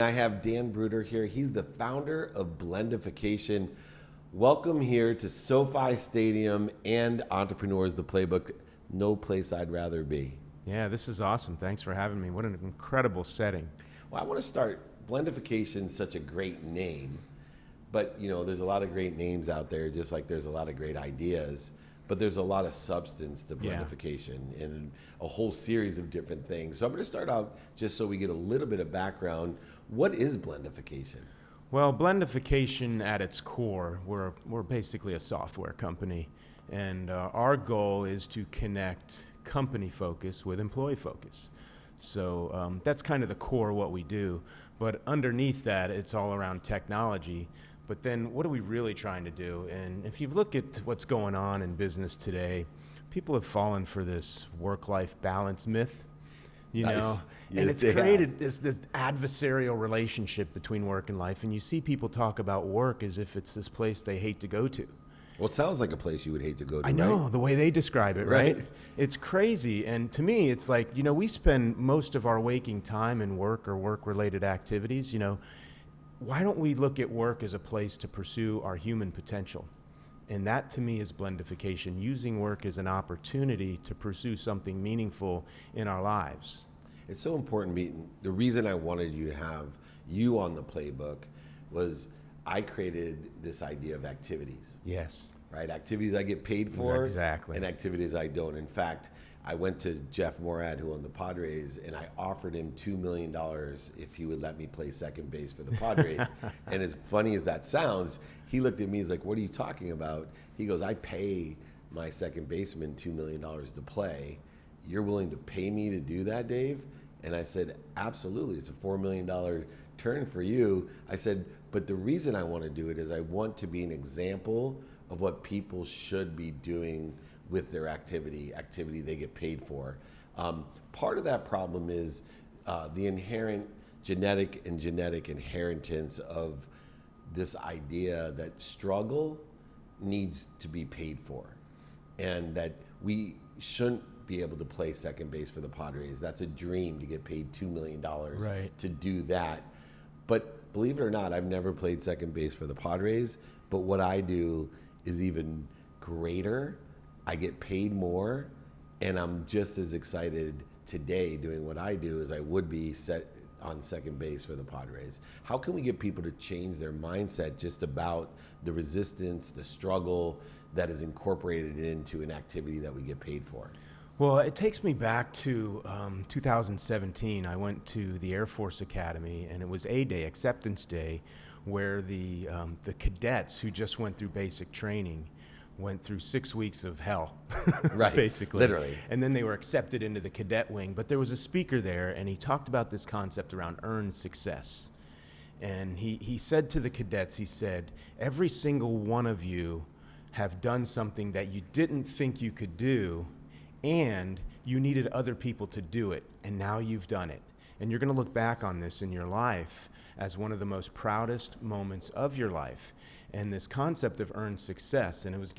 I have Dan Bruder here. He's the founder of Blendification. Welcome here to SoFi Stadium and Entrepreneurs, the Playbook. No place I'd rather be. Yeah, this is awesome. Thanks for having me. What an incredible setting. Well, I want to start. Blendification is such a great name, but there's a lot of great names out there, just like there's a lot of great ideas. But there's a lot of substance to blendification and a whole series of different things. So I'm going to start out just so we get a little bit of background. What is blendification? Well, blendification at its core, we're basically a software company. And our goal is to connect company focus with employee focus. So that's kind of the core of what we do. But underneath that, it's all around technology. But then what are we really trying to do? And if you look at what's going on in business today, people have fallen for this work-life balance myth, Yes, and it's created this adversarial relationship between work and life. And you see people talk about work as if it's this place they hate to go to. Well, it sounds like a place you would hate to go to. I know, right? the way they describe it, right? It's crazy. And to me, it's like, we spend most of our waking time in work or work-related activities, Why don't we look at work as a place to pursue our human potential? And that to me is blendification, using work as an opportunity to pursue something meaningful in our lives. It's so important. The reason I wanted you to have you on the playbook was I created this idea of activities. Yes. Right? Activities I get paid for. Exactly. And activities I don't. In fact, I went to Jeff Morad, who owned the Padres, and I offered him $2 million if he would let me play second base for the Padres. And as funny as that sounds, he looked at me, he's like, what are you talking about? He goes, I pay my second baseman $2 million to play. You're willing to pay me to do that, Dave? And I said, absolutely. It's a $4 million turn for you. I said, but the reason I want to do it is I want to be an example of what people should be doing with their activity they get paid for. Part of that problem is the inherent genetic inheritance of this idea that struggle needs to be paid for, and that we shouldn't be able to play second base for the Padres. That's a dream, to get paid $2 million to do that. But believe it or not, I've never played second base for the Padres, but what I do is even greater. I get paid more, and I'm just as excited today doing what I do as I would be set on second base for the Padres. How can we get people to change their mindset just about the resistance, the struggle that is incorporated into an activity that we get paid for? Well, it takes me back to 2017. I went to the Air Force Academy, and it was A-Day, Acceptance Day, where the cadets who just went through basic training went through 6 weeks of hell, right? Basically. Literally. And then they were accepted into the cadet wing. But there was a speaker there, and he talked about this concept around earned success. And he said to the cadets, he said, every single one of you have done something that you didn't think you could do, and you needed other people to do it, and now you've done it. And you're going to look back on this in your life as one of the most proudest moments of your life. And this concept of earned success, and it was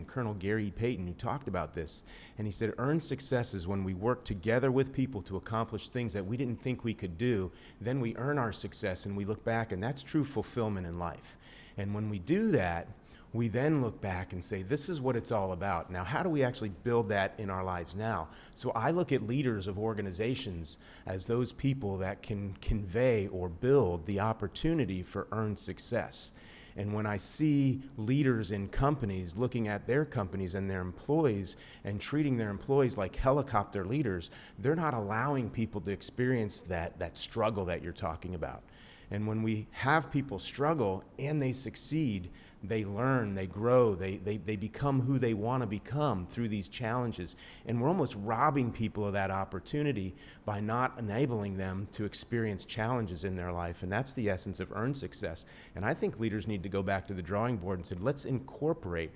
Colonel Gary E. Payton, who talked about this. And he said, earned success is when we work together with people to accomplish things that we didn't think we could do. Then we earn our success, and we look back, and that's true fulfillment in life. And when we do that, we then look back and say, this is what it's all about. Now, how do we actually build that in our lives now? So I look at leaders of organizations as those people that can convey or build the opportunity for earned success. And when I see leaders in companies looking at their companies and their employees and treating their employees like helicopter leaders, they're not allowing people to experience that struggle that you're talking about. And when we have people struggle and they succeed, they learn, they grow, they become who they want to become through these challenges. And we're almost robbing people of that opportunity by not enabling them to experience challenges in their life. And that's the essence of earned success. And I think leaders need to go back to the drawing board and say, let's incorporate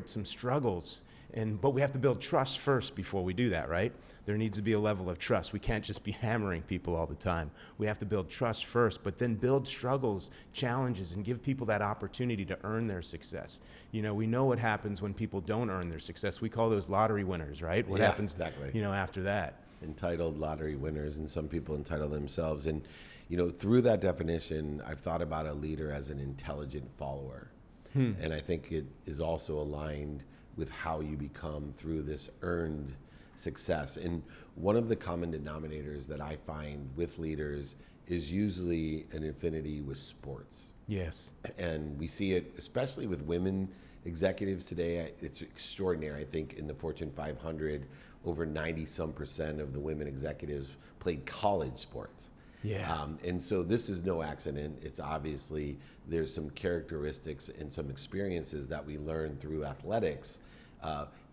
some struggles. But we have to build trust first before we do that, right? There needs to be a level of trust. We can't just be hammering people all the time. We have to build trust first, but then build struggles, challenges, and give people that opportunity to earn their success. We know what happens when people don't earn their success. We call those lottery winners, right? What happens, exactly. After that? Entitled lottery winners, and some people entitle themselves. And, through that definition, I've thought about a leader as an intelligent follower. And I think it is also aligned with how you become through this earned success. And one of the common denominators that I find with leaders is usually an affinity with sports. Yes. And we see it, especially with women executives today. It's extraordinary. I think in the Fortune 500, over 90% of the women executives played college sports. Yeah. And so this is no accident. It's obviously, there's some characteristics and some experiences that we learn through athletics.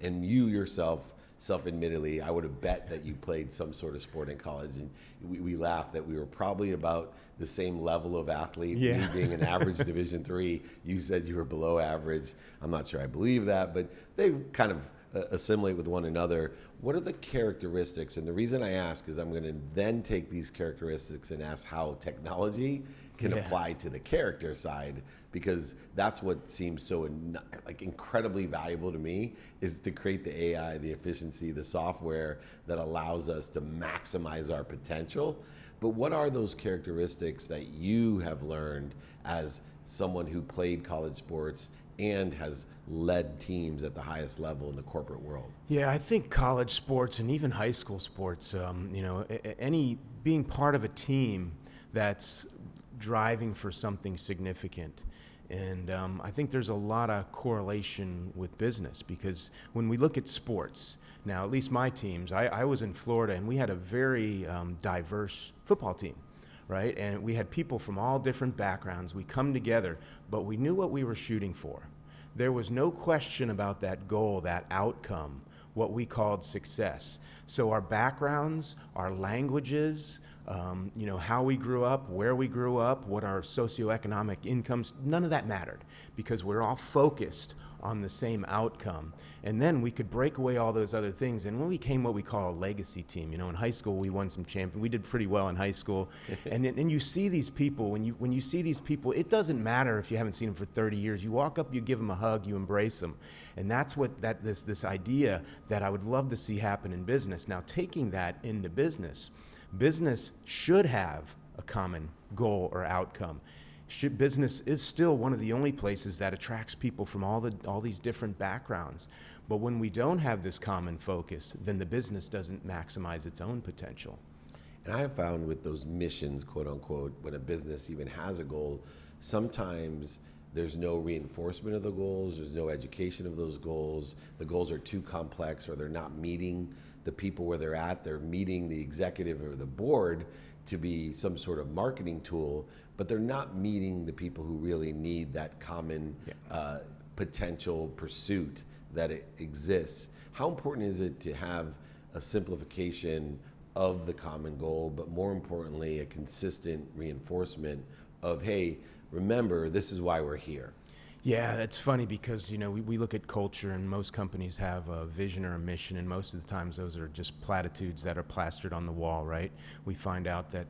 And you yourself, self-admittedly, I would have bet that you played some sort of sport in college, and we laughed that we were probably about the same level of athlete. Yeah. Me being an average Division III, you said you were below average. I'm not sure I believe that, but they kind of assimilate with one another. What are the characteristics? And the reason I ask is I'm going to then take these characteristics and ask how technology can apply to the character side, because that's what seems so incredibly valuable to me, is to create the AI, the efficiency, the software that allows us to maximize our potential. But what are those characteristics that you have learned as someone who played college sports and has led teams at the highest level in the corporate world? Yeah, I think college sports and even high school sports, any being part of a team that's driving for something significant. And I think there's a lot of correlation with business, because when we look at sports, now at least my teams, I was in Florida and we had a very diverse football team, right? And we had people from all different backgrounds. We come together, but we knew what we were shooting for. There was no question about that goal, that outcome, what we called success. So our backgrounds, our languages, how we grew up, where we grew up, what our socioeconomic incomes, none of that mattered, because we're all focused on the same outcome. And then we could break away all those other things, and we became what we call a legacy team. In high school we won some champions. We did pretty well in high school. and you see these people, when you see these people, it doesn't matter if you haven't seen them for 30 years. You walk up, you give them a hug, you embrace them. And that's what this idea that I would love to see happen in business. Now, taking that into business should have a common goal or outcome. Business is still one of the only places that attracts people from all these different backgrounds. But when we don't have this common focus, then the business doesn't maximize its own potential. And I have found with those missions, quote unquote, when a business even has a goal, sometimes there's no reinforcement of the goals, there's no education of those goals, the goals are too complex, or they're not meeting the people where they're at, they're meeting the executive or the board to be some sort of marketing tool, but they're not meeting the people who really need that common potential pursuit that it exists. How important is it to have a simplification of the common goal, but more importantly, a consistent reinforcement of, hey, remember, this is why we're here? Yeah, that's funny, because we look at culture, and most companies have a vision or a mission, and most of the times those are just platitudes that are plastered on the wall, right? We find out that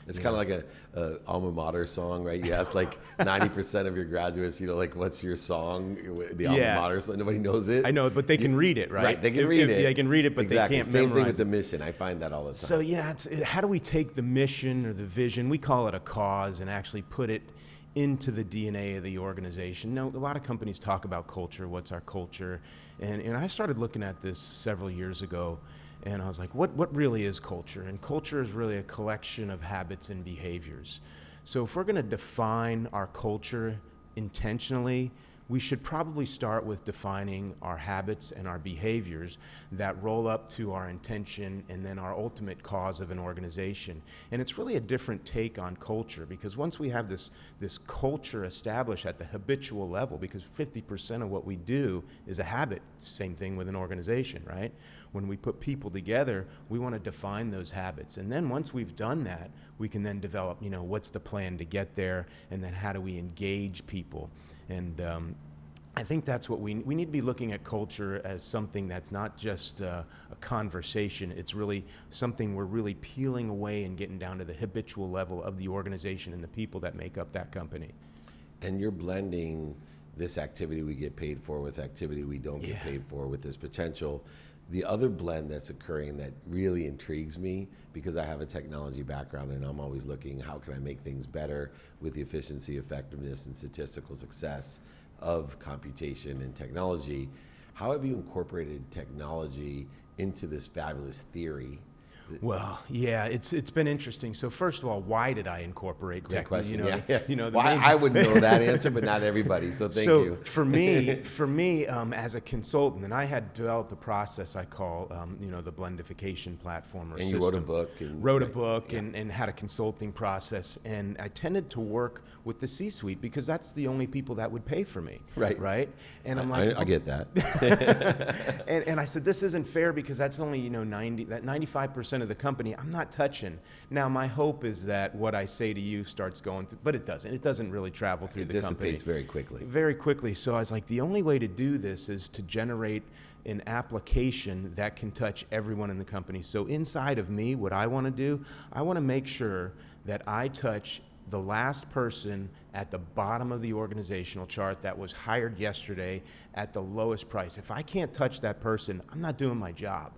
it's kind of like a alma mater song, right? You ask 90% of your graduates, what's your song? The alma mater song, nobody knows it. I know, but they can read it, right? Right, they can read it. They can read it, but exactly. They can't Same memorize thing with the it. mission. I find that all the time. So yeah, how do we take the mission or the vision, we call it a cause, and actually put it into the DNA of the organization? A lot of companies talk about culture. What's our culture? And I started looking at this several years ago, and I was like, what really is culture? And culture is really a collection of habits and behaviors. So if we're going to define our culture intentionally, we should probably start with defining our habits and our behaviors that roll up to our intention and then our ultimate cause of an organization. And it's really a different take on culture, because once we have this culture established at the habitual level, because 50% of what we do is a habit, same thing with an organization, right? When we put people together, we want to define those habits. And then once we've done that, we can then develop, what's the plan to get there, and then how do we engage people. And I think that's what we need to be looking at culture as something that's not just a conversation. It's really something we're really peeling away and getting down to the habitual level of the organization and the people that make up that company. And you're blending this activity we get paid for with activity we don't get paid for, with this potential. The other blend that's occurring that really intrigues me, because I have a technology background and I'm always looking, how can I make things better with the efficiency, effectiveness, and statistical success of computation and technology. How have you incorporated technology into this fabulous theory? Well, yeah, it's been interesting. So first of all, why did I incorporate Great technology? question. The Well, main- I would know that answer, but not everybody. So thank you. For me, as a consultant, and I had developed a process I call, the Blendification platform or And system. you wrote a book. And, Wrote a right, book yeah. and had a consulting process, and I tended to work with the C-suite because that's the only people that would pay for me. Right. And I'm like, I get that. and I said, this isn't fair because that's only 95% of the company I'm not touching. Now my hope is that what I say to you starts going through, but it doesn't. It doesn't really travel through the company. It dissipates very quickly. Very quickly. So I was like, the only way to do this is to generate an application that can touch everyone in the company. So inside of me, what I want to do, I want to make sure that I touch the last person at the bottom of the organizational chart that was hired yesterday at the lowest price. If I can't touch that person, I'm not doing my job.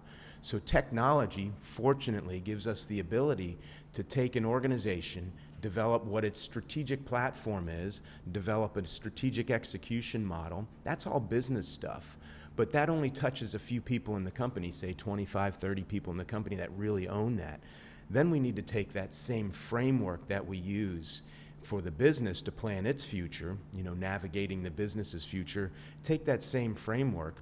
So technology, fortunately, gives us the ability to take an organization, develop what its strategic platform is, develop a strategic execution model. That's all business stuff. But that only touches a few people in the company, say 25, 30 people in the company that really own that. Then we need to take that same framework that we use for the business to plan its future, navigating the business's future, take that same framework.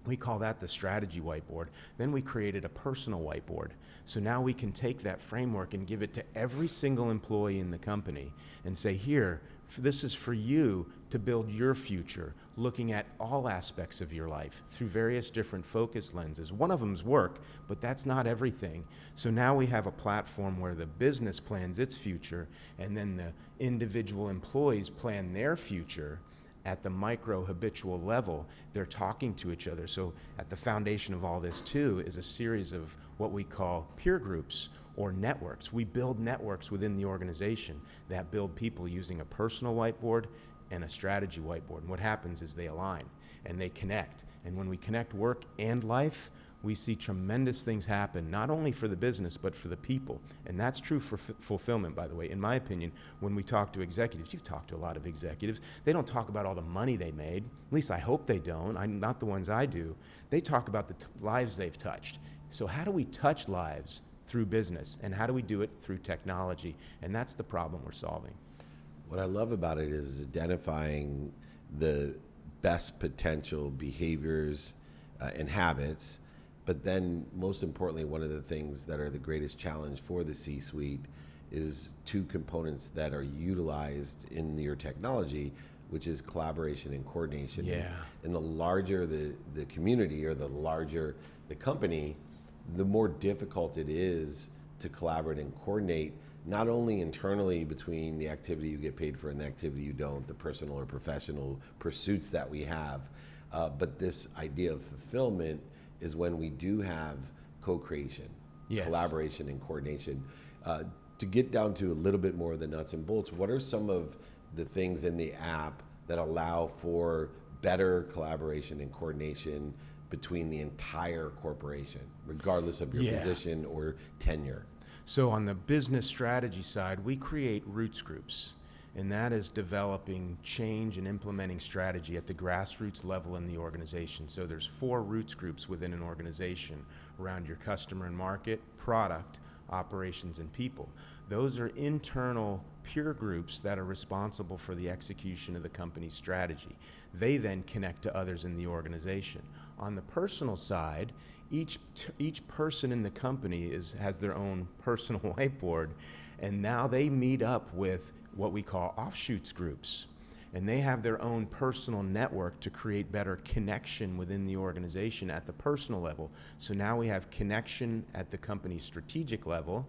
We call that the strategy whiteboard. Then we created a personal whiteboard. So now we can take that framework and give it to every single employee in the company and say, here, this is for you to build your future, looking at all aspects of your life through various different focus lenses. One of them is work, but that's not everything. So now we have a platform where the business plans its future, and then the individual employees plan their future. At the micro habitual level, they're talking to each other. So at the foundation of all this too is a series of what we call peer groups or networks. We build networks within the organization that build people using a personal whiteboard and a strategy whiteboard. And what happens is they align and they connect. And when we connect work and life, we see tremendous things happen, not only for the business, but for the people. And that's true for fulfillment, by the way. In my opinion, when we talk to executives, you've talked to a lot of executives, they don't talk about all the money they made. At least I hope they don't. I'm not the ones I do. They talk about the lives they've touched. So how do we touch lives through business? And how do we do it through technology? And that's the problem we're solving. What I love about it is identifying the best potential behaviors and habits. But then, most importantly, one of the things that are the greatest challenge for the C-suite is two components that are utilized in your technology, which is collaboration and coordination. Yeah. And the larger the community or the larger the company, the more difficult it is to collaborate and coordinate, not only internally between the activity you get paid for and the activity you don't, the personal or professional pursuits that we have, but this idea of fulfillment is when we do have co-creation, Yes. collaboration, and coordination. To get down to a little bit more of the nuts and bolts, what are some of the things in the app that allow for better collaboration and coordination between the entire corporation, regardless of your position or tenure? So on the business strategy side, we create roots groups, and that is developing change and implementing strategy at the grassroots level in the organization. So there's 4 roots groups within an organization around your customer and market, product, operations, and people. Those are internal peer groups that are responsible for the execution of the company's strategy. They then connect to others in the organization. On the personal side, each person in the company has their own personal whiteboard, and now they meet up with what we call offshoots groups. And they have their own personal network to create better connection within the organization at the personal level. So now we have connection at the company's strategic level,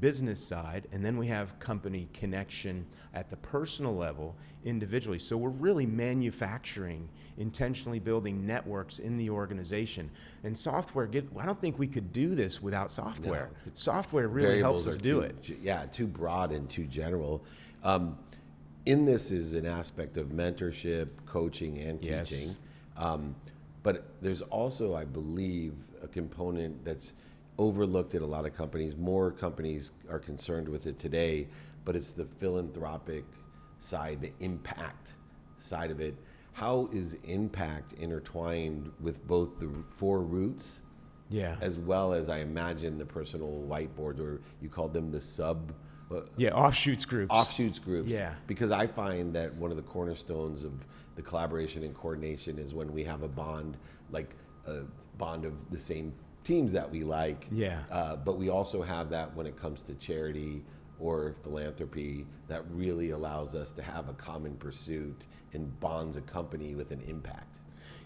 business side, and then we have company connection at the personal level individually. So we're really manufacturing, intentionally building networks in the organization. And software, I don't think we could do this without software. No. Software really helps us do it. Too broad and too general. In this is an aspect of mentorship, coaching, and Yes. teaching. But there's also, I believe, a component that's overlooked at a lot of companies. More companies are concerned with it today, but it's the philanthropic side, the impact side of it. How is impact intertwined with both the 4 roots, Yeah. as well as, I imagine, the personal whiteboards, or you called them the Offshoots groups. offshoots groups? Yeah. Because I find that one of the cornerstones of the collaboration and coordination is when we have a bond, like a bond of the same teams that we like. Yeah. But we also have that when it comes to charity or philanthropy, that really allows us to have a common pursuit and bonds a company with an impact.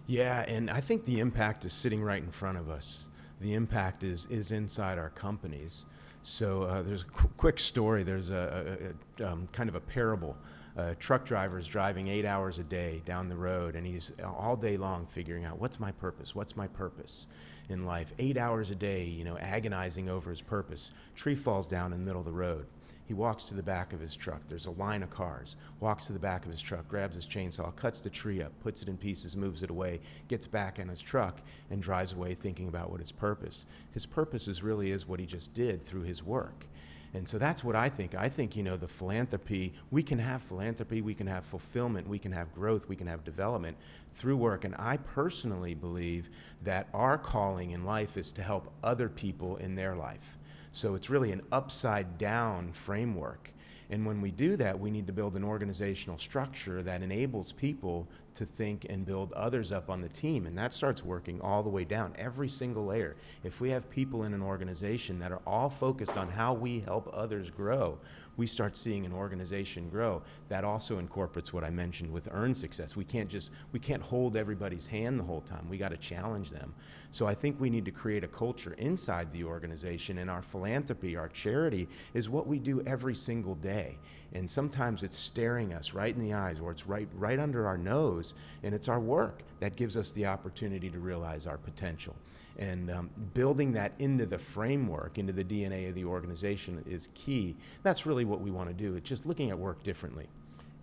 Yeah, and I think the impact is sitting right in front of us. The impact is inside our companies. So there's a quick story. There's a kind of a parable. A truck driver is driving 8 hours a day down the road, and he's all day long figuring out, what's my purpose? What's my purpose in life? 8 hours a day, agonizing over his purpose. Tree falls down in the middle of the road. He walks to the back of his truck. There's a line of cars. Walks to the back of his truck, grabs his chainsaw, cuts the tree up, puts it in pieces, moves it away, gets back in his truck, and drives away thinking about what his purpose. His purpose is what he just did through his work. And so that's what I think. I think, the philanthropy, we can have fulfillment, we can have growth, we can have development through work. And I personally believe that our calling in life is to help other people in their life. So it's really an upside down framework. And when we do that, we need to build an organizational structure that enables people to think and build others up on the team. And that starts working all the way down, every single layer. If we have people in an organization that are all focused on how we help others grow, we start seeing an organization grow. That also incorporates what I mentioned with earned success. We can't hold everybody's hand the whole time. We got to challenge them. So I think we need to create a culture inside the organization, and our philanthropy, our charity, is what we do every single day. And sometimes it's staring us right in the eyes, or it's right under our nose, and it's our work that gives us the opportunity to realize our potential. And building that into the framework, into the DNA of the organization is key. That's really what we want to do. It's just looking at work differently.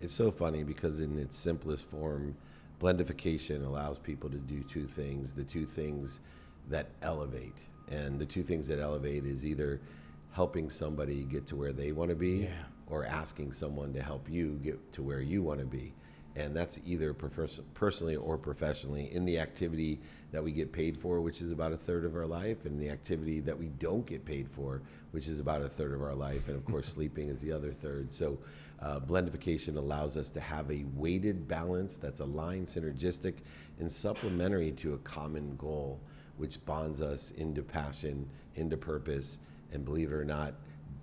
It's so funny because in its simplest form, Blendification allows people to do 2 things, the 2 things that elevate. And the 2 things that elevate is either helping somebody get to where they want to be, or asking someone to help you get to where you want to be. And that's either personally or professionally, in the activity that we get paid for, which is about 1/3 of our life, and the activity that we don't get paid for, which is about 1/3 of our life. And of course, sleeping is the other 1/3. So Blendification allows us to have a weighted balance that's aligned, synergistic, and supplementary to a common goal, which bonds us into passion, into purpose, and believe it or not,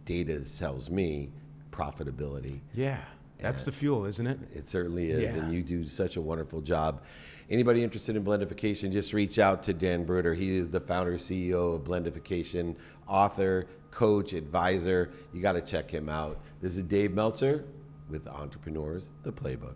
data tells me profitability. Yeah. That's the fuel, isn't it? It certainly is, Yeah. and you do such a wonderful job. Anybody interested in Blendification, just reach out to Dan Bruder. He is the founder, CEO of Blendification, author, coach, advisor. You got to check him out. This is Dave Meltzer with Entrepreneurs, the Playbook.